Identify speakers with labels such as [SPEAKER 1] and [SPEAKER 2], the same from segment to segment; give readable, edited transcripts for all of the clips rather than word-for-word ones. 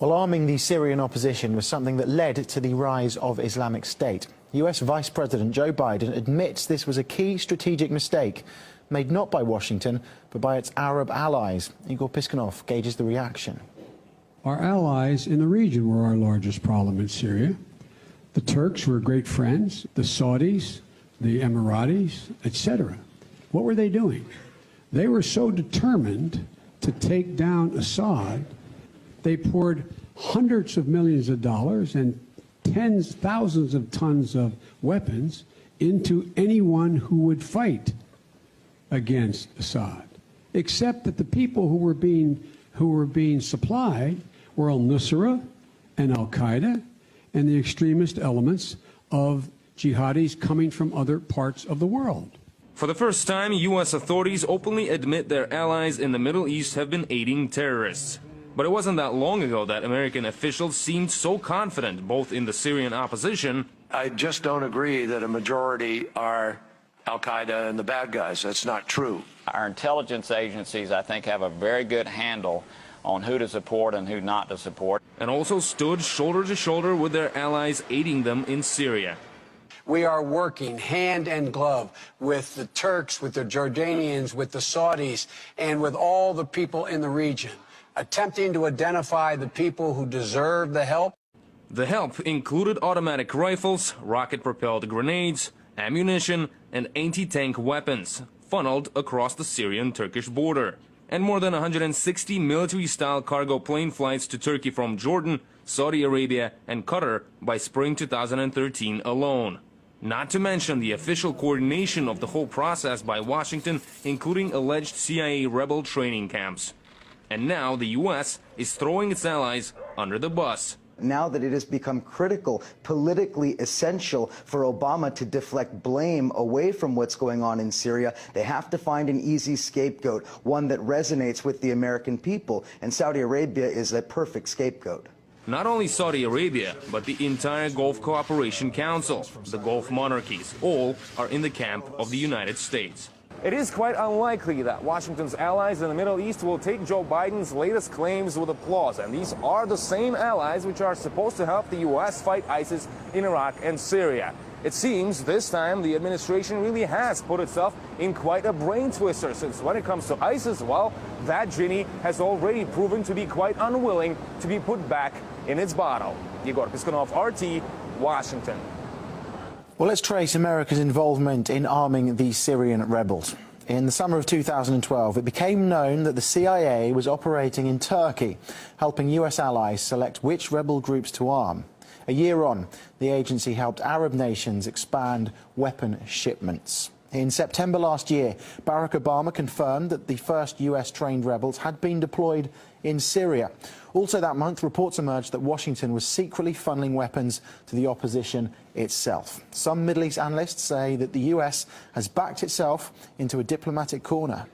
[SPEAKER 1] Well, arming the Syrian opposition was something that led to the rise of Islamic State. US Vice President Joe Biden admits this was a key strategic mistake, made not by Washington, but by its Arab allies. Igor Piskunov gauges the reaction.
[SPEAKER 2] Our allies in the region were our largest problem in Syria. The Turks were great friends, the Saudis, the Emiratis, etc. What were they doing? They were so determined to take down Assad, they poured hundreds of millions of dollars and thousands of tons of weapons into anyone who would fight against Assad, except that the people who were being supplied were al-Nusra and al-Qaeda and the extremist elements of jihadis coming from other parts of the world.
[SPEAKER 3] For the first time, U.S. authorities openly admit their allies in the Middle East have been aiding terrorists. But it wasn't that long ago that American officials seemed so confident, both in the Syrian opposition.
[SPEAKER 4] I just don't agree that a majority are al-Qaeda and the bad guys. That's not true.
[SPEAKER 5] Our intelligence agencies, I think, have a very good handle on who to support and who not to support.
[SPEAKER 3] And also stood shoulder to shoulder with their allies aiding them in Syria.
[SPEAKER 6] We are working hand in glove with the Turks, with the Jordanians, with the Saudis, and with all the people in the region, attempting to identify the people who deserve the help.
[SPEAKER 3] The help included automatic rifles, rocket-propelled grenades, ammunition, and anti-tank weapons funneled across the Syrian-Turkish border. And more than 160 military-style cargo plane flights to Turkey from Jordan, Saudi Arabia, and Qatar by spring 2013 alone. Not to mention the official coordination of the whole process by Washington, including alleged CIA rebel training camps. And now the U.S. is throwing its allies under the bus.
[SPEAKER 7] Now that it has become critical, politically essential for Obama to deflect blame away from what's going on in Syria, they have to find an easy scapegoat, one that resonates with the American people. And Saudi Arabia is a perfect scapegoat.
[SPEAKER 3] Not only Saudi Arabia, but the entire Gulf Cooperation Council, the Gulf monarchies, all are in the camp of the United States.
[SPEAKER 8] It is quite unlikely that Washington's allies in the Middle East will take Joe Biden's latest claims with applause. And these are the same allies which are supposed to help the U.S. fight ISIS in Iraq and Syria. It seems this time the administration really has put itself in quite a brain twister, since when it comes to ISIS, well, that genie has already proven to be quite unwilling to be put back in its bottle. Igor Piskunov, RT, Washington.
[SPEAKER 1] Well, let's trace America's involvement in arming the Syrian rebels. In the summer of 2012, it became known that the CIA was operating in Turkey, helping US allies select which rebel groups to arm. A year on, the agency helped Arab nations expand weapon shipments. In September last year, Barack Obama confirmed that the first US-trained rebels had been deployed in Syria. Also that month, reports emerged that Washington was secretly funneling weapons to the opposition itself. Some Middle East analysts say that the US has backed itself into a diplomatic corner.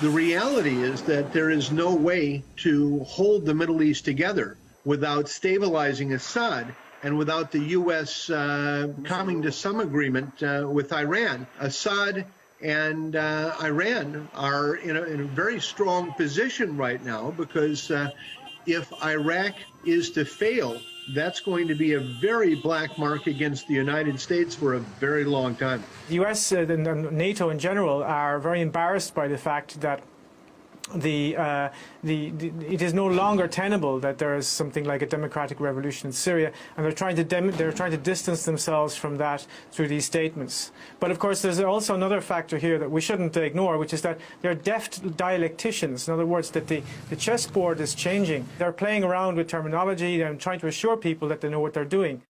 [SPEAKER 9] The reality is that there is no way to hold the Middle East together without stabilizing Assad and without the U.S. coming to some agreement with Iran. Assad and Iran are in a very strong position right now, because if Iraq is to fail, that's going to be a very black mark against the United States for a very long time.
[SPEAKER 10] The US and NATO in general are very embarrassed by the fact that it is no longer tenable that there is something like a democratic revolution in Syria, and they're trying to distance themselves from that through these statements. But of course, there's also another factor here that we shouldn't ignore, which is that they're deft dialecticians. In other words, that the chessboard is changing. They're playing around with terminology and trying to assure people that they know what they're doing.